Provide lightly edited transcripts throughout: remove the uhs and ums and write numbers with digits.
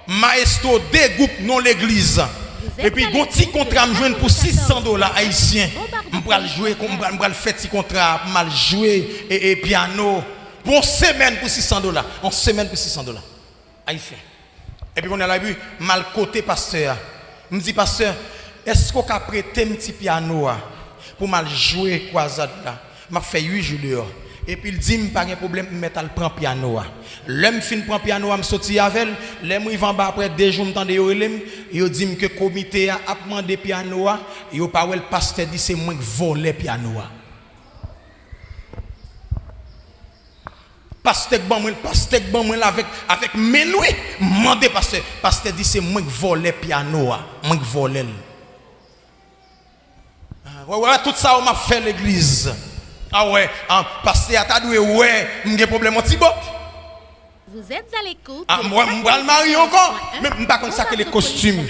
maestro deux groupes non l'église. Et puis gon petit contrat me joindre pour $600 haïtiens. M'pral jouer comme m'pral faire petit contrat mal jouer et piano pour une semaine pour $600. En semaine pour $600 haïtien. Et puis on a vu mal côté pasteur. Me dit pasteur, est-ce qu'on a prêté un petit piano pour mal jouer croisade là? M'a fait 8 jours dehors. Et puis il dit pas de problème mettre al prend piano. L'homme fin prend piano me sorti avec l'homme il va après 2 jours m'tande yo dit que comité a demandé piano yo pas le pasteur dit c'est moi qui volé piano. Pasteur bon moi avec menoué mandé pasteur dit c'est moi qui volé piano moi qui volé. Ouais tout ça on m'a fait l'église. Ah ouais, pasteur t'a doué ouais, m'gè problème mon tibop. Vous êtes à l'écoute. Ah moi m'va le marier encore, mais pas comme ça que les costumes.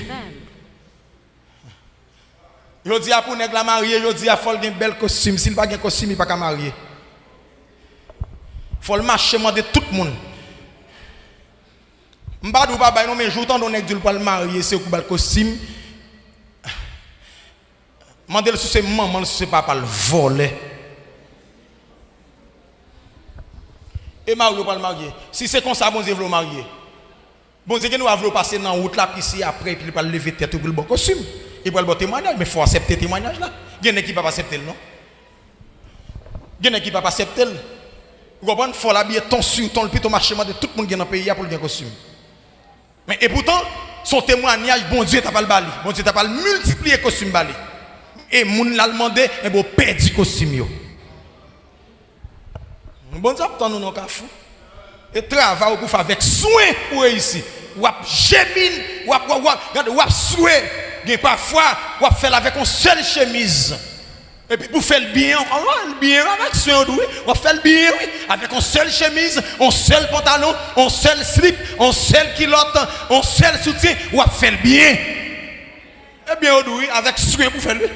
Yo dit à pour nèg la marier, yo dit à faut gen bel costume, s'il pas gen costume, il pas ka marier. Faut le marcher demander tout le monde. M'pa dou pas bay non mais jour temps nèg dit pas le marier, c'est pour le costume. Mandel sur ses maman, sur ses papa le voler. Et Mario pas le marier. Si c'est comme ça, bon Dieu veut le marier. Bon Dieu nous avons passer dans la route là, puis après, puis il va lever tête pour le bon costume. Il va le bon témoignage, mais il faut accepter le témoignage là. Il y a une équipe qui va accepter non? Il y a une équipe qui va accepter. Vous comprenez? Il faut l'habiller ton sur ton, puis ton marché de tout le monde qui est dans le pays pour le costume. Mais et pourtant, son témoignage, bon Dieu t'a pas le bali. Bon Dieu t'a pas le multiplier costume bali. Et moun l'a demandé, et bon perdu costume yo. Bon Dieu, nous non fou. Et travail pour faire avec soin pour réussir. Ou gemine, ou souhait. Et parfois, ou faire avec une seule chemise. Et puis pour faire le bien, le bien avec soin, ou faire le bien avec une seule chemise, un seul pantalon, un seul slip, un seul culotte, un seul soutien, ou faire le bien. Et bien, avec soin pour faire le bien.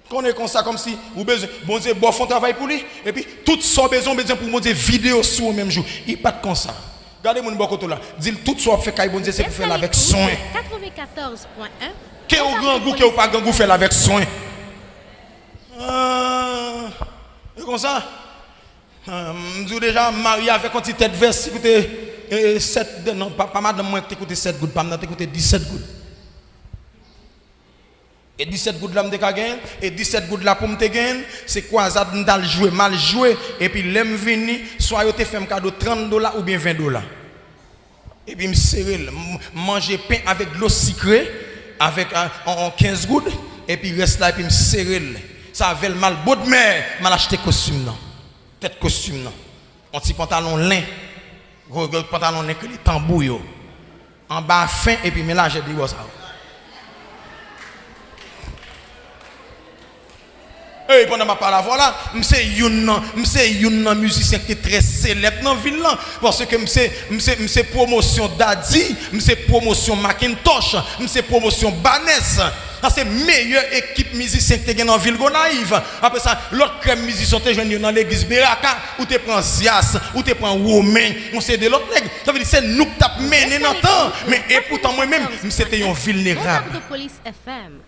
Qu'on est comme ça, comme si vous besoin, bon Dieu, bon font travail pour lui, et puis tout son besoin pour monter vidéo sur le même jour. Il pas de comme ça. Regardez mon bon côté là. Dis tout ce qu'on fait, bon Dieu, c'est pour faire avec soin. 94.1. Qu'est-ce au grand goût, qu'est au pas grand goût, faire avec soin. C'est comme ça. Je dis déjà, marié avec une petite tête veste, écoutez, 7, non, pas madame, moi, t'écoutez 7 gouttes, pas madame, t'écoutez 17 gouttes. Et 17 gouttes là me gagner et 17 gouttes là pour me gagner, c'est quoi ça m'dal jouer mal jouer et puis l'aime venir soit yo te fait un cadeau $30 ou bien $20. Et puis me serrer manger pain avec de l'eau sucrée avec en 15 gouttes et puis reste là et puis me serrer. Ça avait le mal beau de mer, mal acheté costume non. Tête costume non. Un petit pantalon lin. Gros pantalon lin que les tambours yo. En bas fin et puis mélanger de ça. Et pendant ma parole voilà, c'est un musicien qui est très célèbre dans la ville là parce que c'est promotion Daddy, c'est promotion Macintosh, c'est promotion Banès. C'est la meilleure équipe musicien qui est dans la ville Gonaïve. Après ça, l'autre crème musicien qui est dans l'église Beraka, ou tu prends Zias, ou tu prends Romain, on sait de l'autre nègre. Ça veut dire que c'est nous qui t'avons mené dans le temps. Mais et pourtant moi-même, c'était un vulnérable. De police FM.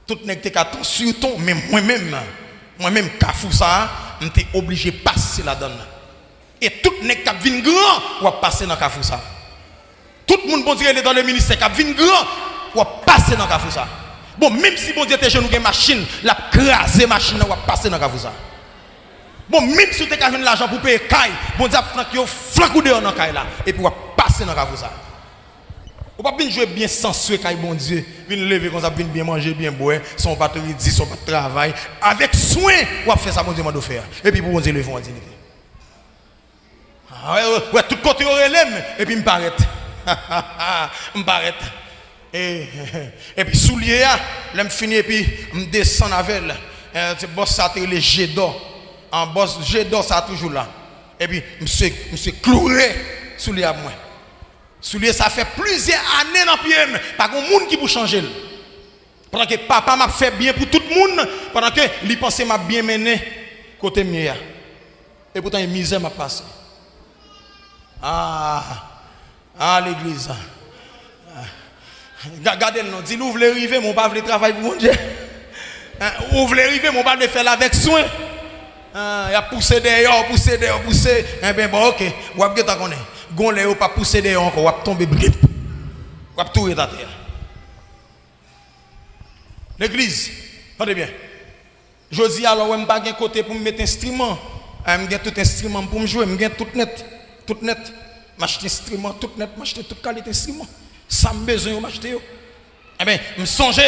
Tout n'est qu'à ton sur ton, mais moi-même, Kafou ça, j'étais obligé de passer là-dedans. Et tout n'est qu'à venir grand, ou passer dans Kafou ça. Tout le monde, bon Dieu, est dans le ministère, qu'à venir grand, ou passer dans Kafou ça. Bon, même si bon Dieu était jeune ou une machine, la craser machine, ou passer dans Kafou ça. Bon, même si tu as l'argent pour payer caille, bon Dieu, flanc ou dehors dans caille là, et puis ou passer dans Kafou ça. Ou pas bien jouer bien sensueux quand bon Dieu vient lever comme ça, vient bien manger, bien boire, son pas dit, son pas travail, avec soin, ou faire ça bon Dieu m'a faire. Et puis pour bon Dieu lever en dignité. Ouais, tout côté relève et puis me paraît. Me paraît. Et puis soulier là, me fini et puis me descend avec c'est boss ça les jet d'or. En boss jet d'or ça toujours là. Et puis monsieur cloué soulier à moi. Soulier ça fait plusieurs années dans pied pas grand monde qui pour changer. Pendant que papa m'a fait bien pour tout le monde, pendant que lui pensait m'a bien mené côté mien. Et pourtant, une misère m'a passé. L'église. Regardez le nom. Dis-le, vous voulez arriver, mon père veut travailler pour mon Dieu. Vous voulez arriver, mon père veut faire avec soin. Il a poussé dehors. Eh bien, bon, ok. Vous avez dit qu'on est. Gon pas pousser dehors encore. Vous avez tombé. Vous avez tout à terre. L'église. Attendez bien. Je dis alors, je n'ai pas de côté pour me mettre instrument. Je n'ai tout instrument pour me jouer. Je n'ai tout net. Tout net. Je m'achète instrument, tout net. Je m'achète toute qualité instrument. Ça me besoin de m'acheter. Eh bien, je me songe.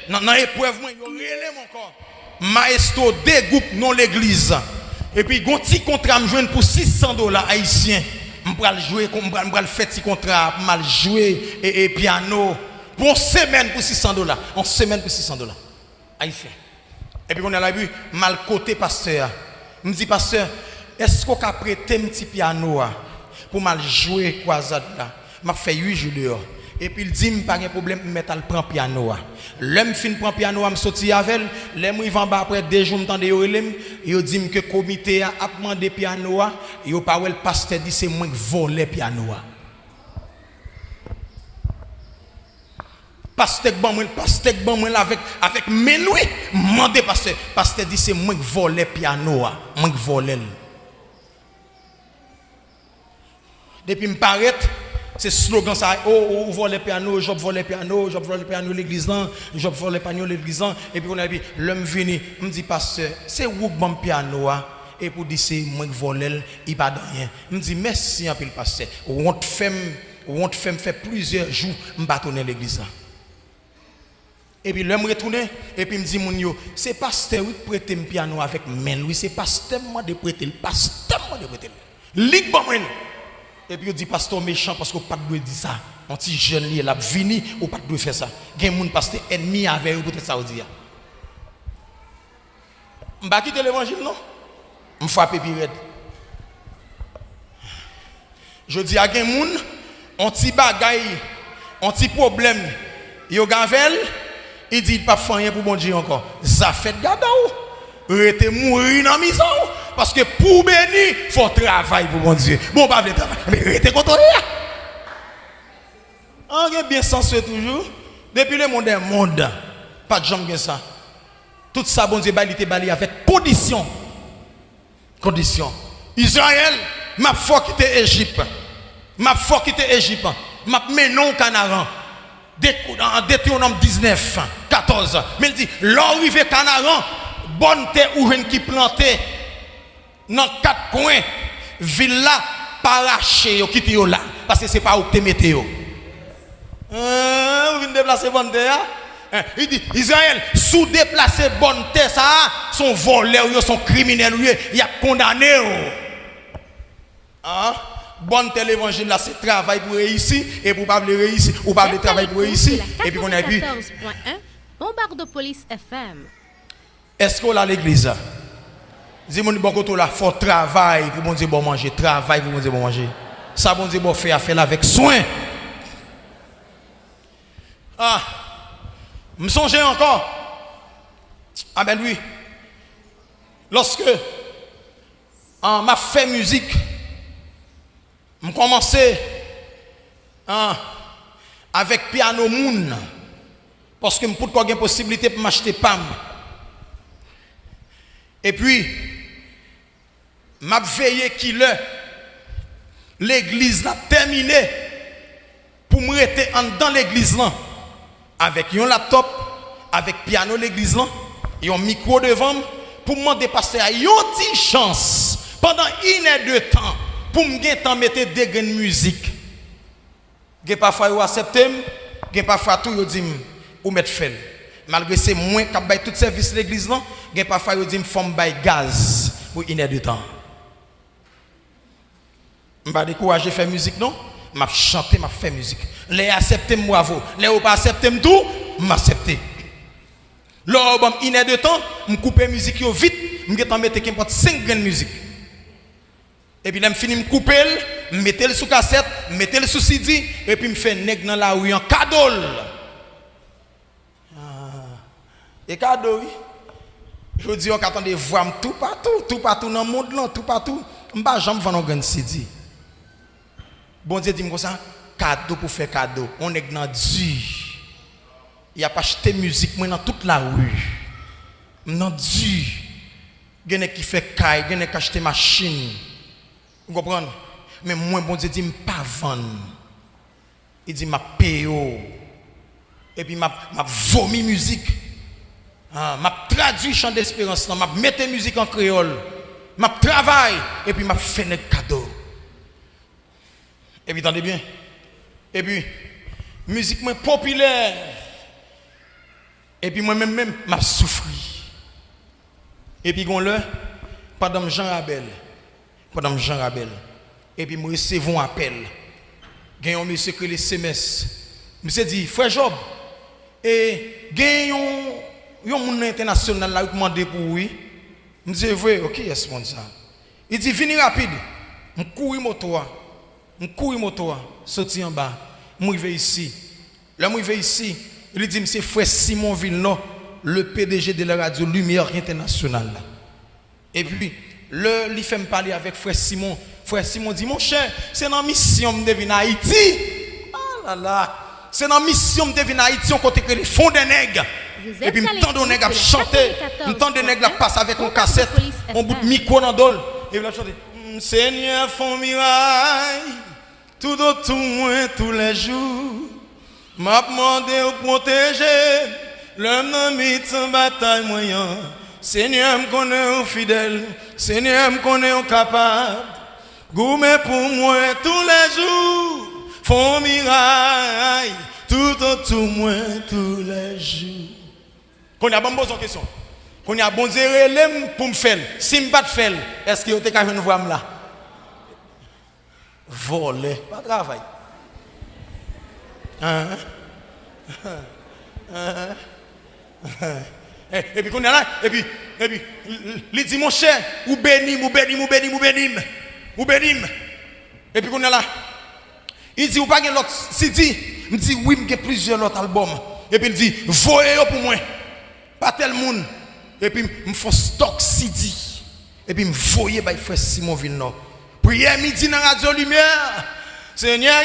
Dans l'épreuve, je relève mon corps. Maestro dégoûte non l'église. Et puis, un petit contrat me joindre pour $600 haïtiens. Je vais jouer, je vais faire petit contrat, je vais jouer et piano. Pour une semaine pour $600. Une semaine pour $600. Haïtien. Et puis, on a là, mal côté pasteur. Je me dis, pasteur, est-ce qu'on a prêté un petit piano pour mal jouer croisade là? Je fait 8 jours dehors. Et puis il dit, pas de problème, je vais prendre piano. L'homme fin prend piano, je sorti avec elle. L'homme il va après 2 jours, il dit que le comité a demandé piano. Il pas le pasteur dit c'est moi qui vole piano. Pasteur bon moi avec menoui, mandé pasteur. Pasteur dit c'est moi qui vole piano, moi qui vole. Depuis me paraît c'est slogan ça, oh, vole le piano, je vole le piano, je vole le piano l'église là, je vole le piano l'église là. Et puis on a dit, l'homme venu, me dit pasteur, c'est où bon piano et pour dire c'est moi qui vole, il pas de rien. Me dit merci un peu le pasteur. On te fait plusieurs jours me bâtonner l'église là. Et puis l'homme retourné et puis me dit mon yo, c'est pasteur qui prête un piano avec main, lui c'est pasteur moi de prêter, pasteur moi de prêter. Ligue bon moi. Et puis il dit pasteur méchant parce qu'on pas de dire ça. Un petit jeune il a venu ou pas de faire ça. Il y a un pasteur ennemi avec eux pour ça dire. On va quitter l'évangile non? On frappe puis red. Je dis à un monde un petit bagaille, un petit problème, yo gavel, il dit pas faire rien pour bon Dieu encore. Ça fait gada ou rete mourir dans maison. Parce que pour bénir, il faut travailler pour mon Dieu. Bon, pas le travail, mais restez content. On a bien sens toujours. Depuis le monde est monde. Pas de jambe ça. Tout ça, bon Dieu, il était balayé avec condition. Condition. Israël, m'a faut quitter Égypte. M'a faut quitter Égypte. M'a mené au Canaan. En Deutéronome 19, 14. Mais il dit, l'arrivée Canaan, bonne terre ou qui planté. Dans 4 coins, ville là, paraché, yo quitte yo là. Parce que c'est pas où te mettez yo. Vous venez déplacer bonne terre. Il dit, Israël, sous déplacer bonne terre, ça, sont voleurs, sont criminels, il y a condamné. Bonne terre, l'évangile là, c'est travail pour réussir. Et pour pas réussir, ou pas travail pour réussir. Et puis on a vu. 14.1, Bombardopolis FM. Est-ce qu'on a l'église? Dis-moi, bon côté là, faut travail pour bon Dieu bon manger, travail pour bon Dieu bon manger. Ça bon Dieu bon faire avec soin. Me songez encore. Ah ben oui. Lorsque m'a fait musique, me commencé avec piano moun parce que me pour quoi une possibilité pour m'acheter pam. Et puis, m'a veillé qu'il l'église l'a terminé pour me rester dans l'église là avec un laptop, avec piano l'église là, et un micro devant pour me dépasser à une petite chance pendant 1 heure de temps pour me mettre des grains de musique. Gen parfois yo accepté, gen parfois tout yo dit ou mettre fel. Malgré c'est moins qu'a bay tout service l'église là, gen parfois yo dit femme bay gaz pour 1 heure de temps. M'pa décourager faire musique non, m'a chanter, m'a faire musique. Les accepter bravo, les ou pas accepter tout, m'accepter. Lors bon 1 heure de temps, me couper musique yo vite, m'getan mettre qu'importe 5 grains de musique. Et puis là me fini me couper, mettre le sous cassette, mettre le sous CD et puis me fait nèg dans la rue en cadeau. Et cadeau oui. Je dis on attend des voix tout partout dans le monde là, tout partout. M'pas jamais vendre un grand CD. Bon Dieu dit comme ça, cadeau pour faire cadeau. On est dans Dieu. Il a pas acheté musique moi dans toute la rue. Dans Dieu. Gene qui fait caille, gene qui acheter machine. Vous comprenez? Mais moi bon Dieu dit m'pas vendre. Il dit m'a payo. Et puis m'a vomi musique. M'a traduit chant d'espérance, m'a mettre musique en créole. M'a travaille et puis m'a fait un cadeau. Et puis attendez bien. Et puis musique moins populaire. Et puis moi-même m'a souffri. Et puis gon le pendant Jean Rabel. Et puis moi recevons un appel. Gagne un monsieur que les SMS. Monsieur dit frère Job et gagne un monde international là qui demandé pour oui. Me dit vrai, OK, yes mon ça. Il dit venez rapide. Me courir moto, sorti en bas. M'arriver ici. Là m'arriver ici, il dit monsieur frère Simon Villeneuve, le PDG de la radio Lumière Internationale. Et puis il fait me parler avec frère Simon. Frère Simon dit mon cher, c'est dans mission de venir Haïti. Oh là là. C'est dans mission de venir Haïti on côté que les fonds des nègres. Et puis m'tend de nègres chanter, m'tend de nègres passe avec une cassette, on bout de micro dans dol et il a chanté Seigneur font miracle tout autour moi tous les jours. M'a demandé au protéger l'homme dans mi-temps bataille moyen. Seigneur me connaît au fidèle, Seigneur me connaît au capable. Goumé pour moi tous les jours, font miracle, tout autour moi tous les jours. Qu'on a bon besoin question. Qu'on a bon zéré pour me faire. Si me pas faire, est-ce que vous avez une voix là? Voler, pas de travail. Et puis qu'on est là, et puis il dit mon cher, ou bénis. Et puis qu'on est là. Il dit ou pas l'autre CD. Il dit oui, il y a plusieurs autres albums. Et puis il dit voyez pour moi. Pas tel monde. Et puis me font stock CD. Et puis me voyez by frère Simon Villeneuve. Prière midi dans Radio Lumière. Seigneur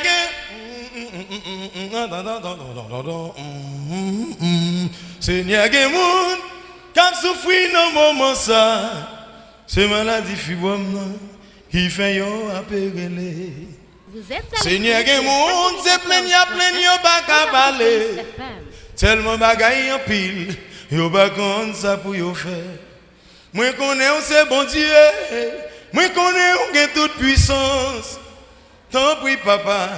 Seigneur moun cap souffrir dans moment ça. C'est maladie fibrome qui fait yo appeler. Seigneur moun c'est plein yo pas cabaler. Tellement bagaille en pile, yo pas connait ça pour yo faire. Moi connais c'est bon Dieu. Moi connais on gagne toute puissance. Tant pis papa,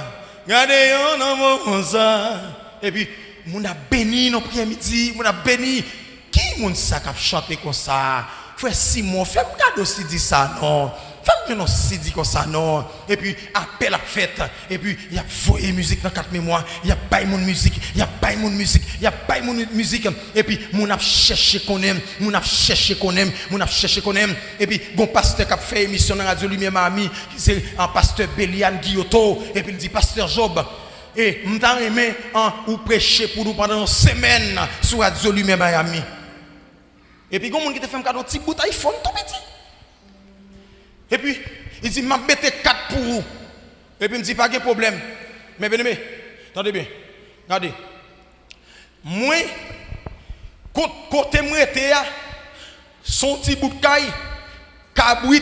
gardez yo dans moment ça. Et puis mon a béni nos prières midi, mon a béni qui mon ça qui chanter comme ça. Frère Simon, fais un cadeau si dit ça non. Fais un si dit comme ça non. Et puis appel à fête et puis il y a voyé musique dans quatre mémoires, il y a pas mon musique, il y a pas mon musique, il y a pas mon musique et puis mon a cherché qu'on aime, mon a cherché qu'on aime et puis bon pasteur qui a fait émission dans Radio Lumière Miami, c'est un pasteur Béliane Guillotot et puis il dit pasteur Job et m't'a aimé ou prêcher pour nous pendant une semaine sur Radio Lumière Miami. Et puis gon monde qui te fait un cadeau petit bout iPhone tout petit. Et puis il dit m'a mettre 4 pour vous. Et puis il me dit pas de problème. Mais bien aimé, attendez bien. Regardez. Moi côté moi était son petit bout de caille cabrit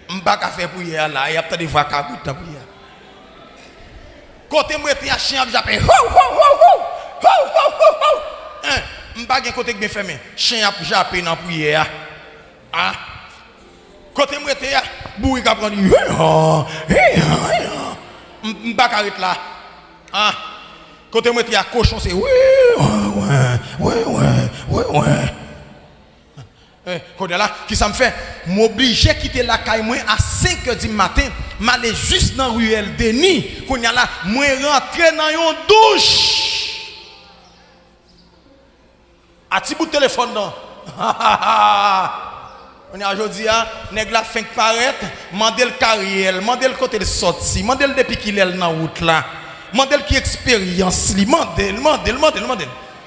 m'pas ka faire pour hier là, il y a peut-être des voix cabrit pour hier. Côté moi était chien j'appelle m'pas gen côté bien fermé. Chien j'appelle dans prière. Ah. Côté moi était boui ka prendre. M'pas ka arrêter là. Ah. Côté moi était cochon c'est ouais. Côté là qui ça me fait m'obliger quitter la caille moi à 5h du matin, m'aller juste dans ruelle Denis, qu'on y a là moi rentrer dans une douche. A ti bout de téléphone non. On est aujourd'hui nèg la fin paraître, mandel carrière, mandel côté de sortie, mandel depuis qu'il est dans route là. Mandel qui expérience li, mandel.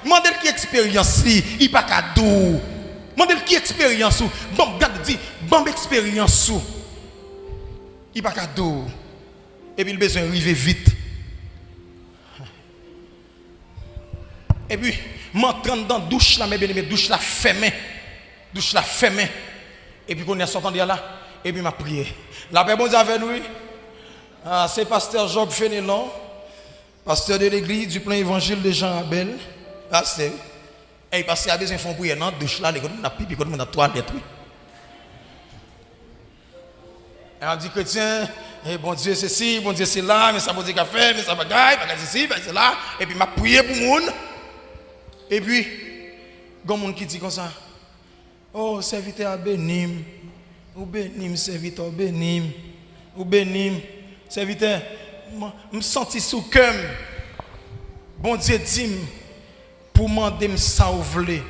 Mandel qui expérience il pas cadeau. Mandel qui expérience ou bon regarde dit bon expérience ou il pas cadeau. Et puis il besoin arriver vite. Et puis m'entrant dans douche là mes bien-aimés, douche là fermée. Douche là fermée. Et puis qu'on est sortant de là et puis m'a prié. La paix bon Dieu avec nous. Ah, c'est pasteur Job Fénelon, pasteur de l'église du plein évangile de Jean Abel. Pasteur. Et pasteur a besoin de faire prier dans douche là, les gars n'a pipi, comme dans toilette. Et on dit chrétien, bon Dieu c'est ci, bon Dieu c'est là, mais ça bon Dieu qu'a fait, mais ça bagaille, pas ici, c'est là, et puis m'a prié pour moun. Et puis gon moun qui dit comme ça. Oh, serviteur bénim. Ou bénim serviteur bénim. Ou bénim serviteur, me senti sous cœur. Bon Dieu dit pour demander ça ou vle,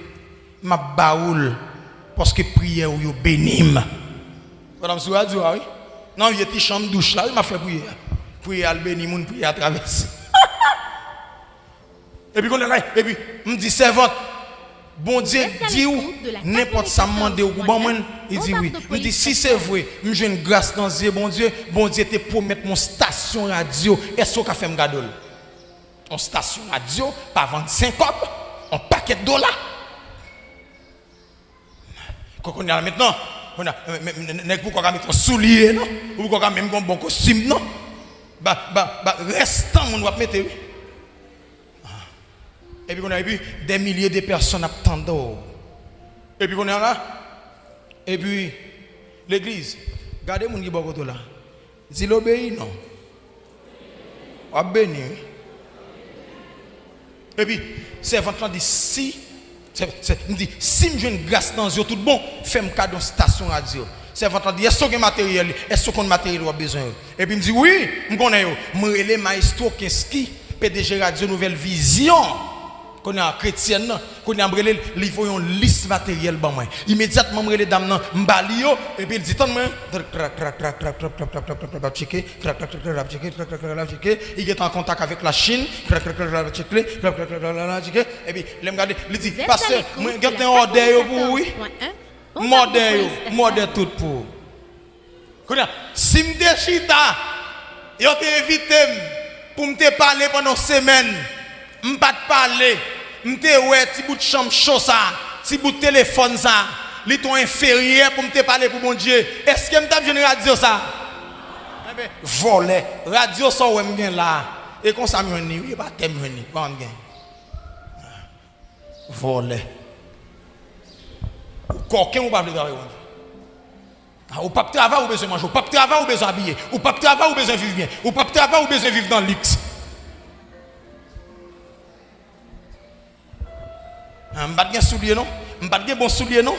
ma baoul parce que prière ou yo bénim. Madame Soua dit oui. Non, il était chambre douche là, il m'a fait prier. Prier à bénim, moun prier à traverser. Et puis qu'on est là, et puis me dit servante, bon Dieu dit où n'importe ça demande ou bon moi il dit oui. Me dit si c'est vrai, me j'ai une grâce dans Dieu bon Dieu te promettre mon station radio, est-ce qu'on fait me gadol. On station radio pas 25 cop, un paquet de dollars. Quand on est là maintenant, on a n'est pour qu'on mettre un soulier non, ou qu'on même un bon costume non. Restant on doit mettre. Et puis on a vu des milliers de personnes attendant. Et puis on est là. Et puis l'église, regardez mon qui est là. Si l'obéit non. On béni. Et puis servant dit si je une grâce dans Dieu tout bon, fais-moi cadeau station radio. Servant dit est-ce qu'on matériel, est-ce qu'on matériel a besoin. Et puis il me dit oui, je connais yo, moi relé maestro Kinski, PDG Radio Nouvelle Vision. Qu'on est chrétien, qu'on est embrelé, il faut une liste matérielle pour moi. Immédiatement, je les dames m'balio et puis il dit tant moi, il est en contact avec la Chine, et puis il me regarde, il dit pasteur, moi j'ai un ordre pour oui, modèle tout pour. Si me déchita, yo te évité pour me parler pendant une semaine. Je ne peux pas parler, je ouais petit bout de chambre chaud ça, petit bout de téléphone ça, li ton inférieur pour me parler pour mon Dieu. Est-ce que je tape une radio ça? Voler, radio ça ouais m'gain là. Et comme ça me ni, il pas thème ni, pas m'gain. Voler. Coquin ou pas le travail. Ou pas travail ou besoin manger, ou pas travail ou besoin habiller, ou pas travail ou besoin vivre bien, ou pas travail ou besoin vivre dans le luxe. Je ne pas soulier non, je ne pas bon soulier non,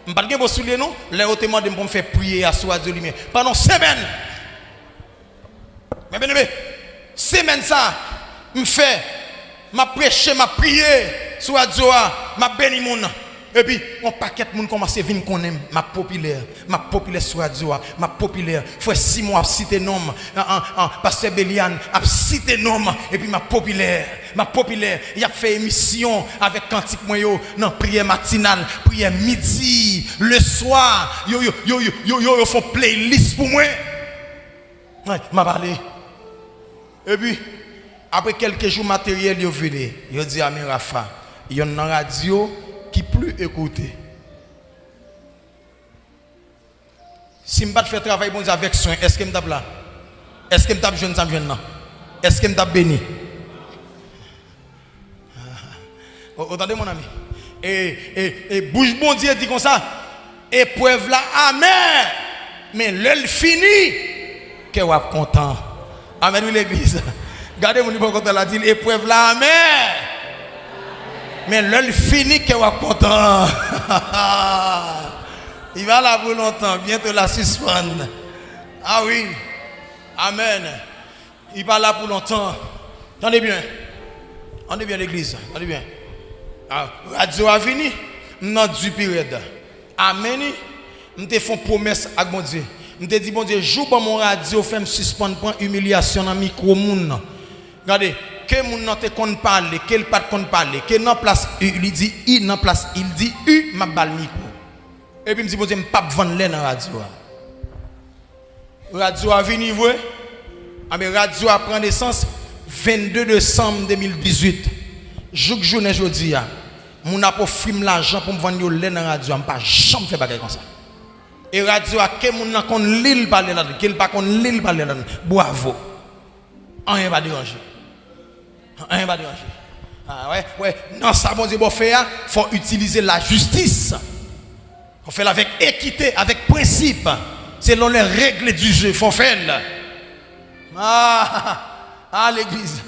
je pas bon soulier non. Les autres demandent pour me faire prier à soi Dieu lui-même pendant semaine. Mais bien aimé, semaine ça, me fait, m'a prêché, m'a prié sur Dieu, m'a béni mon. Et puis, on paquet de monde commence à venir qu'on aime, ma populaire sur radio, ma populaire. Frère Simon a cité nom, pasteur Béliane a cité nom, et puis ma populaire, il a fait émission avec cantique moi yo, non prière matinale, prière midi, le soir, yo font playlist pour moi. Ouais, m'a parlé. Et puis, après quelques jours matériel yo venu, yo dit à Mirafa, il y a une radio qui plus écouté. Si je ne fais travail bon Dieu avec soin, est-ce que je me tape là? Est-ce que je me tape jeune non? Est-ce que je me tape béni? Attendez mon ami. Et bouche bon Dieu dit comme ça. Épreuve là, amen. Mais l'heure fini, que vous êtes content. Amen l'église. Regardez mon niveau content là, dit épreuve là, amen. Mais l'heure fini que vous êtes content. Il va là pour longtemps, bientôt la suspendre. Ah oui. Amen. Il va là pour longtemps. Attendez bien. Attendez bien l'église. Attendez bien. Radio a fini. Dans du période. Amen. Je te fais une promesse à mon Dieu. Je te dis, bon Dieu, joue pour mon radio, fais me suspendre pour humiliation dans le micro. Regardez, que mon nan te kon parler, quel pas kon parler, que nan place il dit I nan place il dit U m'a bal micro. Et puis me dit bon Dieu me pas vendre lait dans radio. Radio a vini vrai. Ah mais radio a prend naissance 22 décembre 2018. Journée jodi a. Mon a pour film l'argent pour me vendre lait dans radio, me pas jamais fait bagarre comme ça. Et radio a que mon nan kon l'île parler là, quel pas kon l'île parler là. Bravo. Rien va déranger. Rien va déranger. Ah ouais. Non, ça bon Dieu bon faire, faut utiliser la justice. Faut faire avec équité, avec principe, selon les règles du jeu, faut faire. L'église.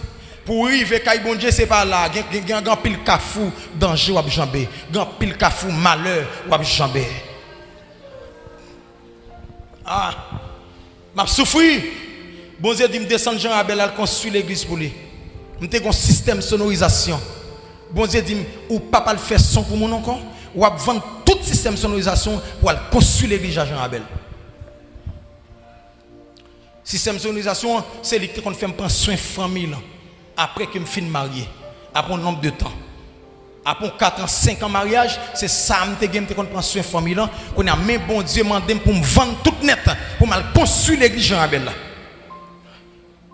Pour arriver kay bon Dieu c'est pas là, gan pile kafou danger ou jambé, gan pile kafou malheur ou jambé. M'a souffrir. Bon Dieu dit me descendre Jean Abel à construire l'église pour lui. M'te un système sonorisation. Bon Dieu dit ou pas le faire son pour mon encore ou vendre tout système sonorisation pour construire l'église à Jean Abel. Système sonorisation c'est lui qui qu'on fait prendre soin famille après que me fin marié après un nombre de temps. Après 4 ans, 5 ans mariage, c'est ça me te qu'on prend soin famille là, qu'on a même bon Dieu mandé pour me vendre tout net pour mal construire l'église Jean Abel là.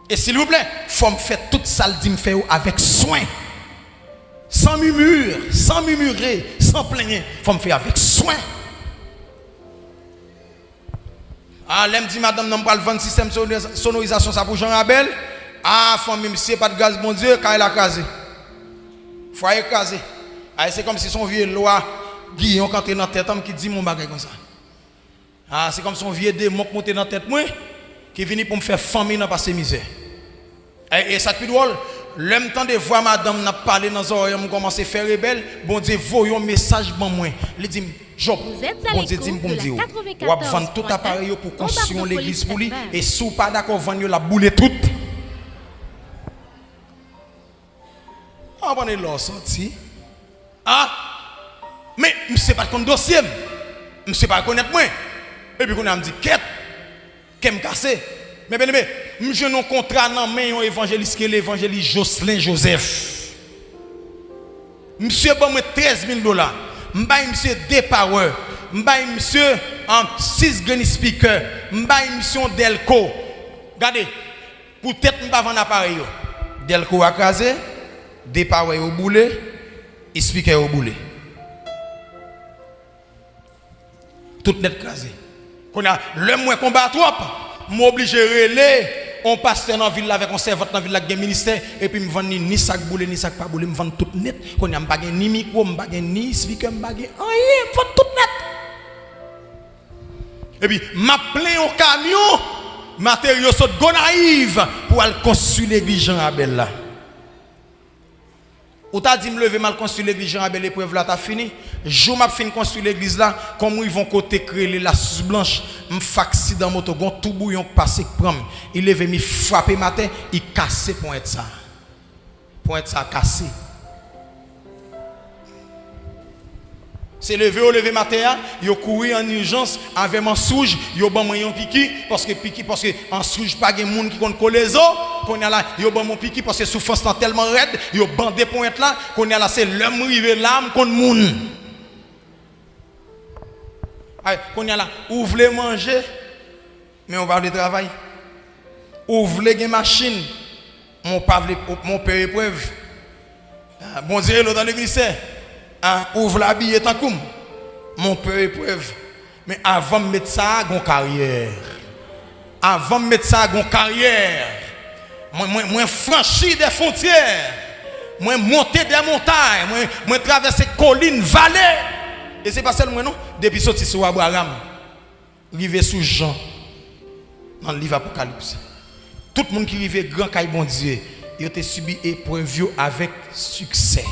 Et s'il vous plaît, faut me faire toute ça le me faire avec soin. Sans murmure, sans murmurer, sans plaigner, faut me faire avec soin. L'aime dit madame n'a pas le vendre système sonorisation ça pour Jean Abel. Faut même si pas de gaz bon Dieu, quand il a casé. Faut écraser. C'est comme si son vieux loi Guillaume quand dans tête qui dit mon bagage comme ça. C'est comme son vieux démon qui monte dans tête moi qui vient pour me faire famille dans passer misère. Et ça plus drôle, l'homme temps de voir madame n'a parlé dans oreilles me commencer à faire rebelle, bon Dieu voyons un message bon moi. Il dit Job, bon Dieu dit pour me dire ou vendre tout appareil pour construire l'église pour lui et si pas d'accord vendre la boule toute. On est là sorti. Mais je ne sais pas le dossier. Je ne sais pas connaître moi. Et puis on a dit qu'est-ce me cassé. Mais bien aimé, je n'ai un contrat dans main évangéliste qui est l'évangéliste Jocelyn Joseph. Monsieur bon moi $13,000. M'baye monsieur des power. M'baye monsieur 6 granny speaker. M'baye monsieur Delco. Regardez, peut-être m'pa vendre appareil yo. Delco a casé, des power au boulet, speaker au boulet. Tout net casé. Qu'on a le moins combat trop. M'oblige relais on pasteur dans ville avec on servante dans ville avec ministère et puis me vendre ni sac boulé ni sac pas boulé me vendre tout net qu'on a pas ni micro me pas ni speaker me pas rien me vendre tout net et puis m'a plein au camion matériaux sont gonaïve pour aller construire l'église Jean Abel là. Ou t'as dit me lever mal construire l'église Jean Abel l'épreuve là t'as fini. Jour m'a fini construire l'église là comme ils vont côté créer la suce blanche, me faxi dans moto gon tout bouillon passé prendre. Il levé mi frapper matin, il cassé point ça. Point ça cassé. C'est levé matin, yo couru en urgence avec mensouge, yo ban moyen piqui parce que en souge pas gen monde qui kon coller zo, qu'on a là yo ban mon piqui parce que souffrance tellement raide, yo bandé point là, qu'on a là c'est l'homme rivé l'âme kon moun. Qu'on a là ou voulez manger mais on parle de travail. Ou voulez gen machine, mon père épreuve. Bon Dieu l'autre dans l'église ouvre la bille tant comme mon père épreuve. Mais avant de mettre ça gon carrière. Avant de mettre ça gon carrière. Moi franchir des frontières. Moi monter des montagnes, moi traverser collines, vallées. Et c'est pas seulement non, depuis sorti sur Abraham, rivé sous Jean dans le livre Apocalypse. Tout le monde qui rivé grand caille bon Dieu, il a subi épreuve avec succès.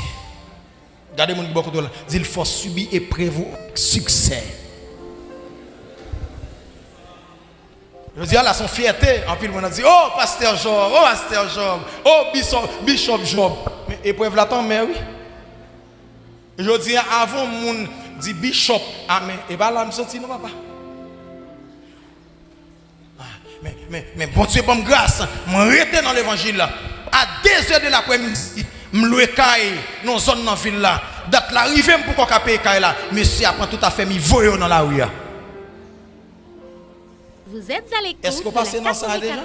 Regardez mon beaucoup de là, il faut subir épreuve succès. Je dis là son fierté, en pile on a dit oh pasteur Job, oh bishop Job. Mais épreuve là tant mais oui. Je dis avant mon dit bishop, mais et pas là me sorti non papa. Mais bon Dieu bonne grâce, me rester dans l'évangile là. à 2h de l'après-midi, m'loué caille dans zone dans ville là. Date l'arrivée pour qu'on paye caille là. Monsieur apprend tout à fait mi voyo dans la rue. Vous êtes à l'écoute Est-ce que vous passez dans ça déjà? 94.1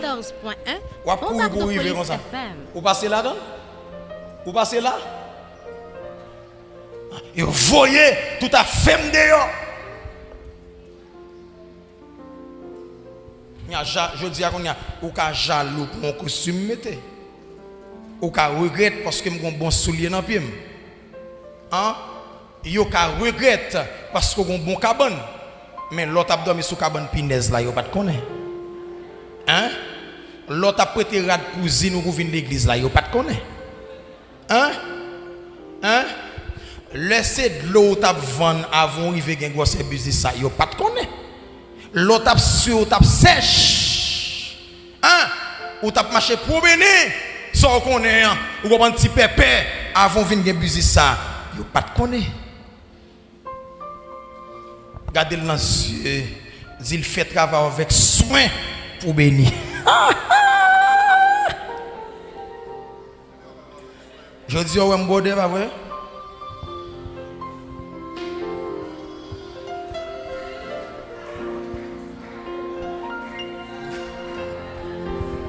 Ou à courir pour arriver comme ça? Vous passez là-dedans? Vous passez là? Et vous voyez tout à fait dehors. Je dis à qu'on a ou ka jaloux pour mon costume mettez. Ou ka regrette parce que mon bon soulier dans pied. Hein? Yo ka regrette parce que mon bon cabane. Mais l'autre a dormi sous cabane pinaise là, yo pas de connaître. Hein? L'autre a prêté rad cousine ou vinn l'église là, yo pas de connaître. Hein? Hein? Laissez de l'eau tap vendre avant arriver gen gros business ça, yo pas de connaître. L'eau tap sur tap sèche. Hein? Ou tap marché promener, sans connaître, ou prend petit pépé avant venir gen business ça, yo pas de connaître. Regardez le dans les yeux, il fait travail avec soin pour bénir. Je dis, ouais, m'bode, pas vrai?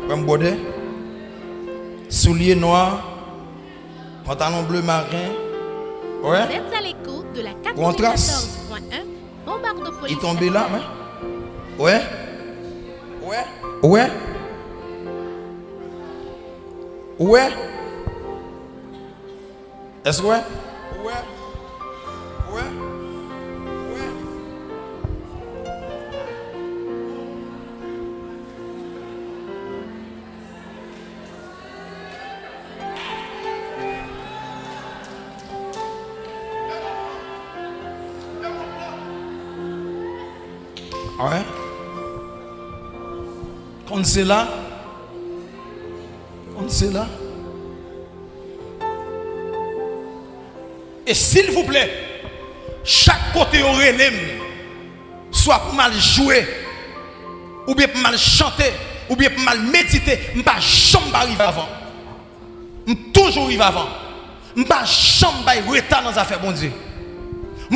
Ouais, m'bode. Souliers noirs, pantalon bleu marin. Ouais. Vous êtes à l'écoute de la Contraste. 94.1 Bombardopolis. Il tombé là, ouais? Ouais? Ouais? Ouais? Ouais? Est-ce que ouais? Ouais? Ouais? Ouais? Ouais? Quand c'est là? Quand c'est là? Et s'il vous plaît, chaque côté au relève, soit pour mal jouer, ou bien pour mal chanter, ou bien pour mal méditer, je ne vais pas jamais arriver avant. Je vais toujours arriver avant. Je ne vais pas jamais retard dans les affaires, bon Dieu.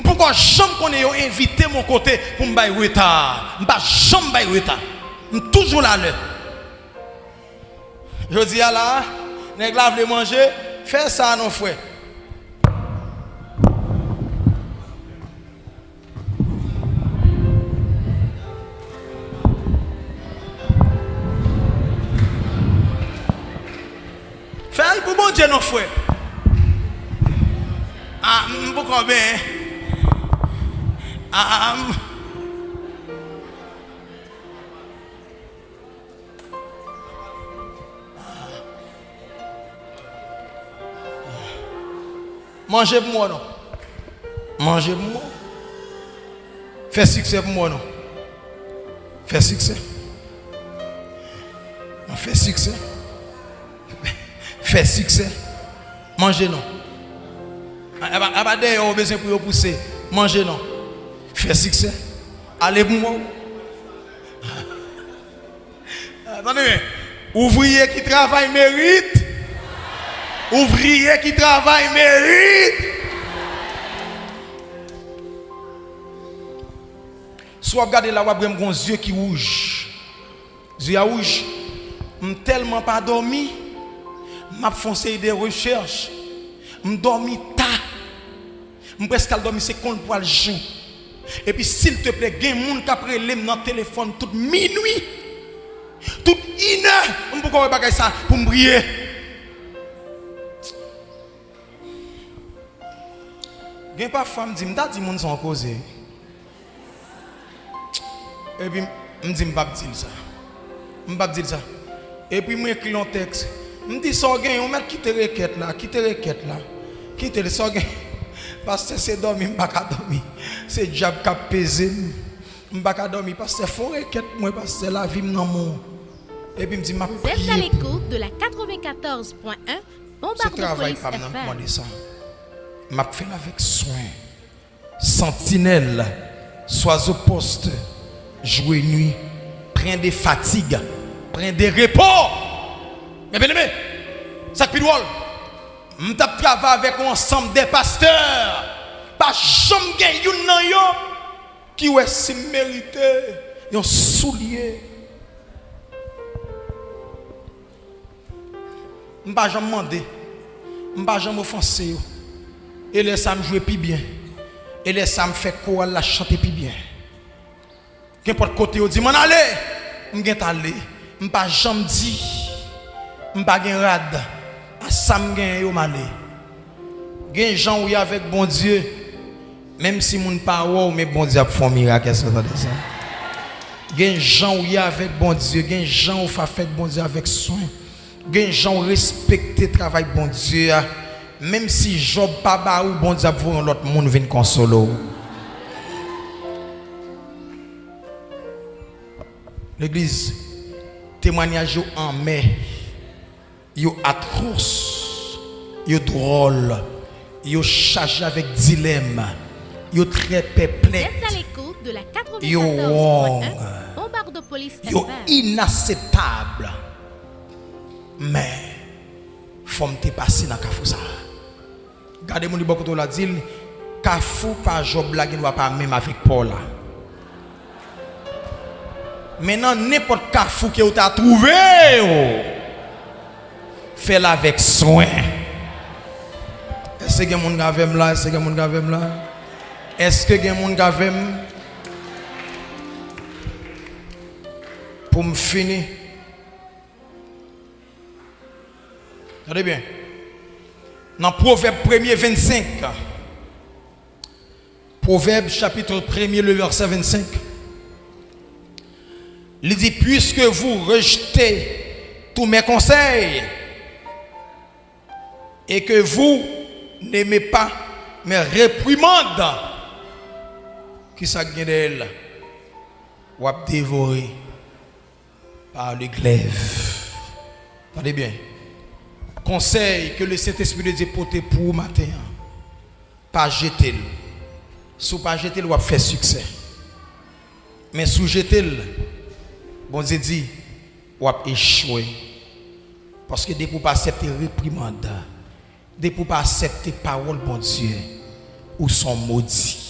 Pourquoi jamais qu'on ait invité mon côté pour me faire retard? Je ne vais pas jamais retard. Je suis toujours là. Je dis à la, nèg la vle manger, fais ça non frère. Fais pour bon Dieu non frère. Ah, pourquoi bien? Ah, mangez pour moi non. Mangez pour moi. Fais succès pour moi non. Fais succès. Fais succès. Fais succès. Mangez non. Abadé on besoin pour pousser. Mangez non. Fais succès. Allez pour moi. Attendez. Ouvrier qui travaille mérite. Ouvrier qui travaille mérite. Soit regardez là, vous avez un yeux qui rouge. Yeux rouge. Je n'ai tellement pas dormi. Je foncé des recherches. Je dormi tard. Je presque dormi c'est qu'on pour le jour. Et puis s'il te plaît, il y a des gens qui après l'aime dans le téléphone toute minuit. Toute une heure. Je ne peux pas faire ça pour me briller. Il n'y a pas de femme qui me dit que les gens sont causés. Et puis, je me dis, je ne vais pas dire ça. Je ne vais pas dire ça. Et puis, je m'écris un texte. Je me dis, ça, on met quitter la requête là. Quitter la requête là. Quitter le ça. Parce que c'est dormir, je ne vais pas dormir. C'est le diable qui a pesé. Je ne vais pas dormir. Parce que c'est faux requête, moi, parce que c'est la vie dans mon. Et puis, je me dis, vous êtes à l'écoute de la 94.1 Bombardopolis FM. M'a fait avec soin. Sentinelle, sois au poste, jouer nuit, prends des fatigues, prends des repos. Mais bien aimé, Ça qui drôle. Je travaille avec un ensemble des pasteurs. Pas jamais gen nan yo qui ouais si mérité un soulier. Je ne vais jamais demander. Je ne vais jamais offenser. Et laisse ça me jouer plus bien. Et laisse ça me faire quoi la chanter plus bien. Qu'importe côté, on dit, m'en aller. Je vais aller. Je ne vais jamais dire. Je ne vais pas rad. Ça me gagne au malé. Gen gens où avec bon Dieu. Même si mon pas wow, mais bon Dieu a fait un miracle, qu'est-ce que vous ça? Gen gens où avec bon Dieu, gen gens où fait bon Dieu avec soin. Gen gens respecter le travail bon Dieu. Même si Job pas ba ou bon Dieu pour l'autre monde vient consoler. L'église témoignage en mai. Yo atroce, yo drôle, yo chargé avec dilemme, yo très perplexe. Vous êtes à l'écoute de la 94.1 Bombardopolis FM. Yo inacceptable. Mais faut me passer dans Kafou ça. Regardez mon beaucoup de la dit Kafou pas Job la ne va pas même avec Paul. Maintenant n'importe Kafou que vous t'a trouvé. Fais-la avec soin. Est-ce que mon gavem là? Est-ce que mon gavem là? Est-ce que mon gavem pour me finir? Regardez bien. Dans Proverbe 1er 25. Proverbe chapitre 1er le verset 25. Il dit puisque vous rejetez tous mes conseils et que vous n'aimez pas mes réprimandes, qui ça gagne d'elle, ou à dévorer par le glaive. Attendez bien. Conseil que le Saint-Esprit de Dieu porte pour vous matin. Pas jeter. Si vous pas jeter, vous faire succès. Mais si vous jeter, bon Dieu dit, vous échouer. Parce que dès que vous pas accepter réprimande, dès que vous pas accepter parole bon Dieu, ou sont maudits.